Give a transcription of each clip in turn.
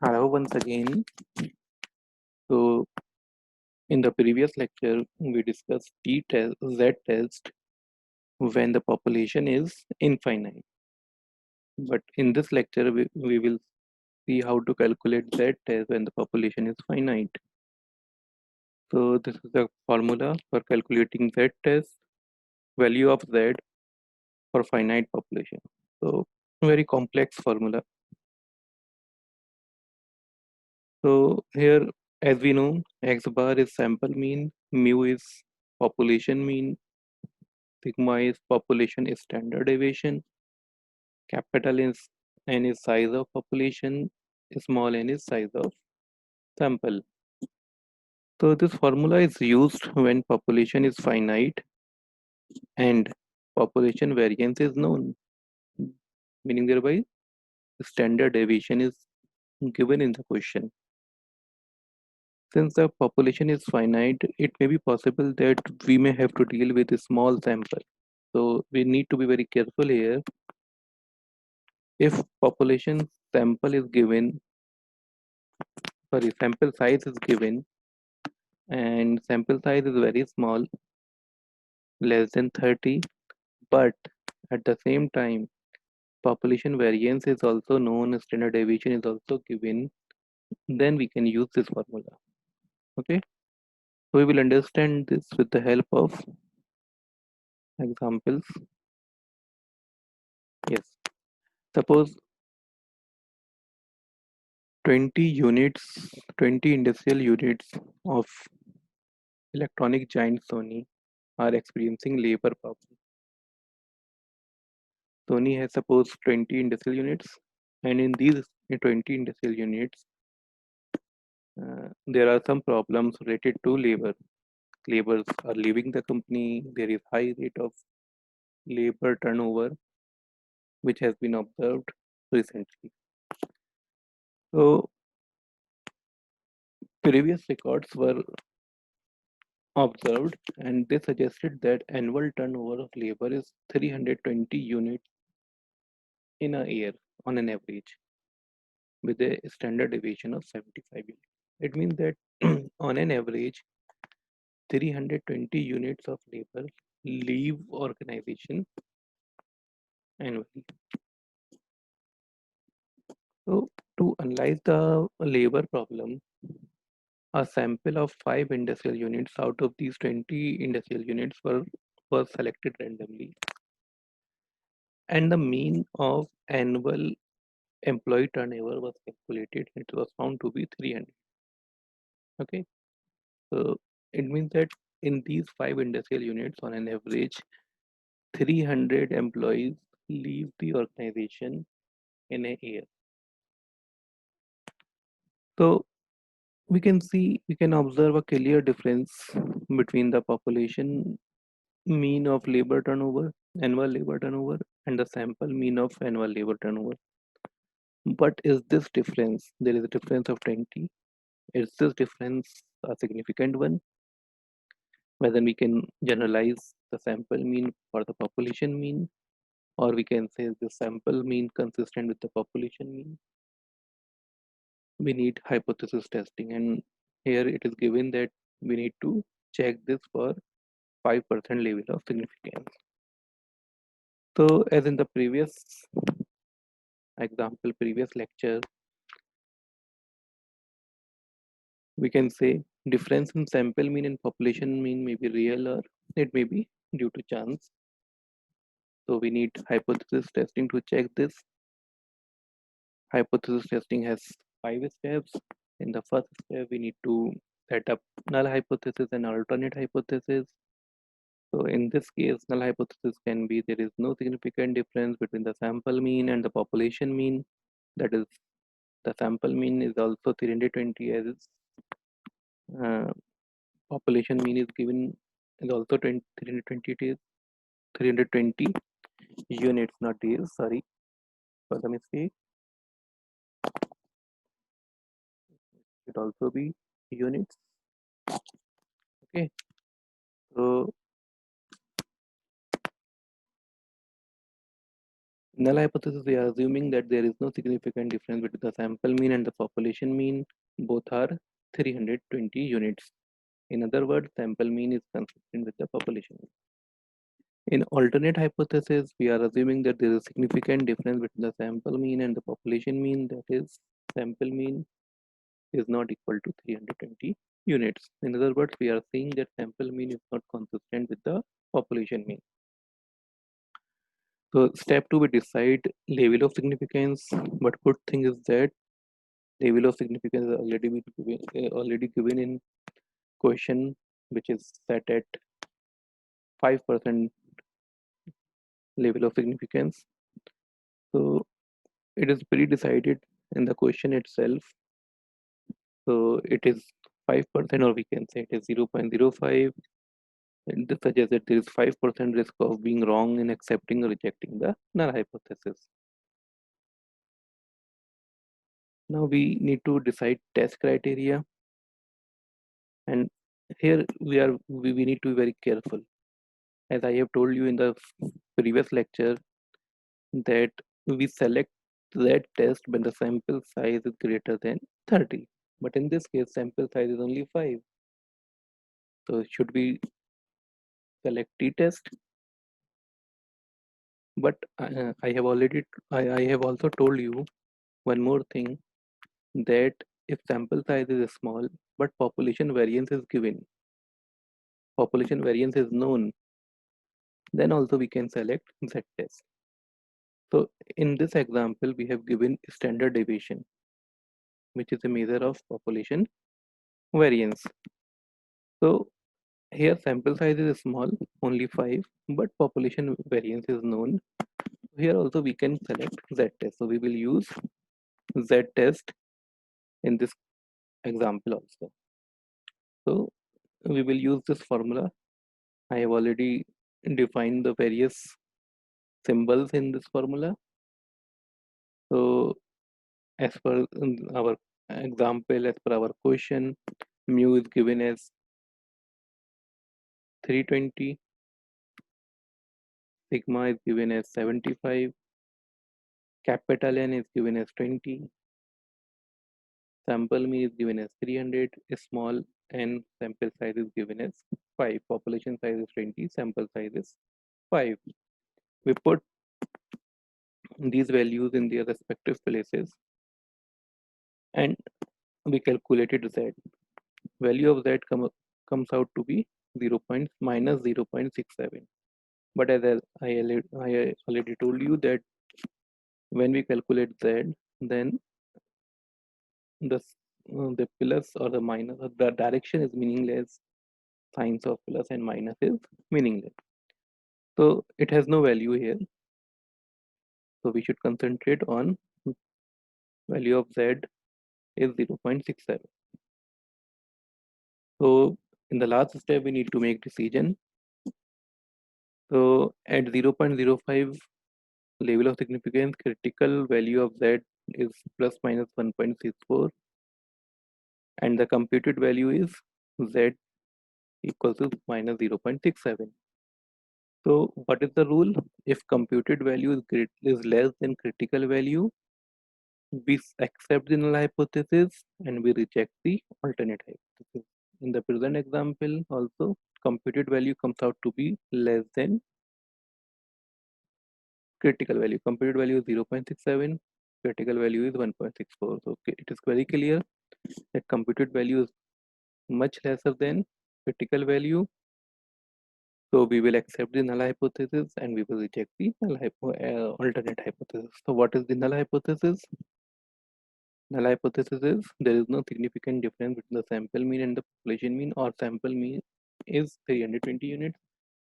Hello once again. So in the previous lecture, we discussed T test, Z test when the population is infinite. But in this lecture, we will see how to calculate Z test when the population is finite. So this is the formula for calculating Z test, value of Z for finite population. So very complex formula. So here, as we know, X bar is sample mean, mu is population mean, sigma is population standard deviation, capital is n is size of population, small n is size of sample. So this formula is used when population is finite and population variance is known, meaning thereby standard deviation is given in the question. Since the population is finite, it may be possible that we may have to deal with a small sample. So we need to be very careful here. If population sample is given, sorry, sample size is given and sample size is very small, less than 30, but at the same time population variance is also known, standard deviation is also given, then we can use this formula. Okay, so we will understand this with the help of examples. Yes, suppose 20 units, 20 industrial units of electronic giant Sony are experiencing labor problem. Sony has suppose 20 industrial units, and in these 20 industrial units, there are some problems related to labor. Laborers are leaving the company. There is high rate of labor turnover, which has been observed recently. So previous records were observed, and they suggested that annual turnover of labor is 320 units in a year on an average, with a standard deviation of 75 units. It means that on an average, 320 units of labor leave organization annually. So to analyze the labor problem, a sample of 5 industrial units out of these 20 industrial units was selected randomly, and the mean of annual employee turnover was calculated. It was found to be 300. Okay, so it means that in these 5 industrial units, on an average, 300 employees leave the organization in a year. So we can observe a clear difference between the population mean of labor turnover, annual labor turnover, and the sample mean of annual labor turnover. But is this difference, there is a difference of 20, is this difference a significant one? Whether we can generalize the sample mean for the population mean, or we can say the sample mean consistent with the population mean. We need hypothesis testing, and here it is given that we need to check this for 5% level of significance. So as in the previous example, previous lecture, we can say difference in sample mean and population mean may be real or it may be due to chance. So we need hypothesis testing to check this. Hypothesis testing has 5 steps. In the first step, we need to set up null hypothesis and alternate hypothesis. So in this case, null hypothesis can be there is no significant difference between the sample mean and the population mean. That is, the sample mean is also 320 as uh, population mean is given is also 320 days, 320 units, not days. Sorry for the mistake. It also be units. Okay. So Null hypothesis, we are assuming that there is no significant difference between the sample mean and the population mean. Both are 320 units. In other words, sample mean is consistent with the population mean. In alternate hypothesis, we are assuming that there is a significant difference between the sample mean and the population mean. That is, sample mean is not equal to 320 units. In other words, we are seeing that sample mean is not consistent with the population mean. So step 2, we decide level of significance. But good thing is that level of significance is already given in question, which is set at 5% level of significance. So it is pre-decided in the question itself. So it is 5%, or we can say it is 0.05. And this suggests that there is 5% risk of being wrong in accepting or rejecting the null hypothesis. Now we need to decide test criteria, and here we need to be very careful. As I have told you in the previous lecture, that we select that test when the sample size is greater than 30. But in this case, sample size is only 5. So should we select t-test? But I have also told you one more thing, that if sample size is small but population variance is given, population variance is known, then also we can select z-test. So in this example, we have given standard deviation, which is a measure of population variance. So here sample size is small, only 5, but population variance is known. Here also we can select z-test. So we will use z-test in this example also. So we will use this formula. I have already defined the various symbols in this formula. So as per our example, as per our question, mu is given as 320, sigma is given as 75, capital N is given as 20, sample mean is given as 300, small n sample size is given as 5, population size is 20, sample size is 5. We put these values in their respective places and we calculated z. Value of z comes out to be 0. Minus 0.67. But as I already told you that when we calculate z, then the the plus or the minus or the direction is meaningless. Signs of plus and minus is meaningless. So it has no value here. So we should concentrate on value of z is 0.67. So in the last step, we need to make decision. So at 0.05 level of significance, critical value of z is plus minus 1.64, and the computed value is z equals to minus 0.67. So what is the rule? If computed value is less than critical value, we accept the null hypothesis and we reject the alternate hypothesis. In the present example also, computed value comes out to be less than critical value. Computed value is 0.67, critical value is 1.64. So okay, it is very clear that computed value is much lesser than critical value. So we will accept the null hypothesis and we will reject the alternate hypothesis. So what is the null hypothesis? Null hypothesis is there is no significant difference between the sample mean and the population mean, or sample mean is 320 units.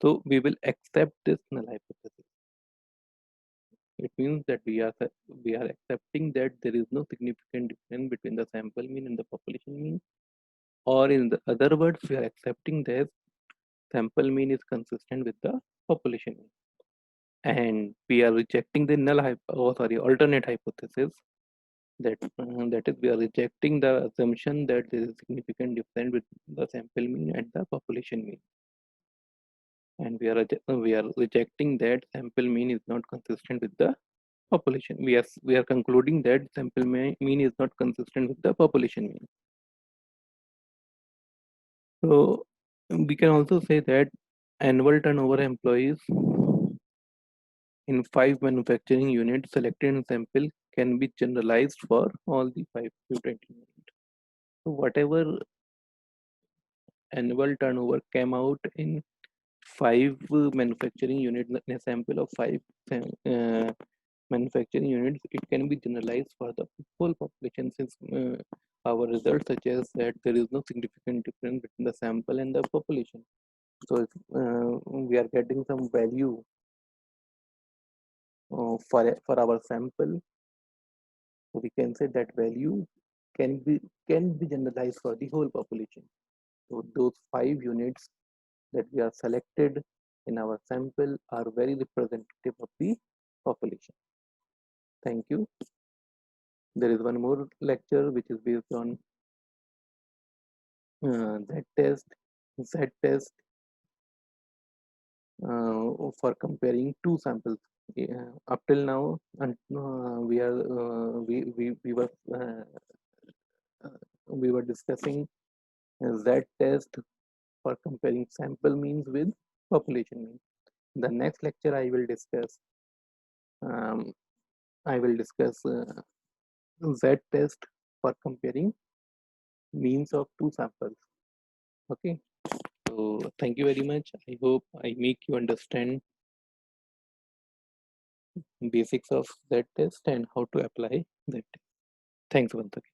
So we will accept this null hypothesis. It means that we are accepting that there is no significant difference between the sample mean and the population mean, or in the other words, we are accepting that sample mean is consistent with the population mean, and we are rejecting the alternate hypothesis. That is, we are rejecting the assumption that there is significant difference between the sample mean and the population mean. and we are rejecting that sample mean is not consistent with the population. We are concluding that sample mean is not consistent with the population mean. So we can also say that annual turnover employees in 5 manufacturing units selected in sample can be generalized for all the 5 to 20 units. So whatever annual turnover came out in 5 manufacturing units in a sample of 5 manufacturing units, it can be generalized for the whole population, since our results suggest that there is no significant difference between the sample and the population. So if we are getting some value for our sample, so we can say that value can be generalized for the whole population. So those 5 units that we are selected in our sample are very representative of the population. Thank you. There is one more lecture which is based on that test, Z test, for comparing two samples. Up till now, and we were discussing Z test for comparing sample means with population means. The next lecture um, I will discuss Z test for comparing means of two samples. Okay. So thank you very much. I hope I make you understand basics of Z test and how to apply that test. Thanks once again.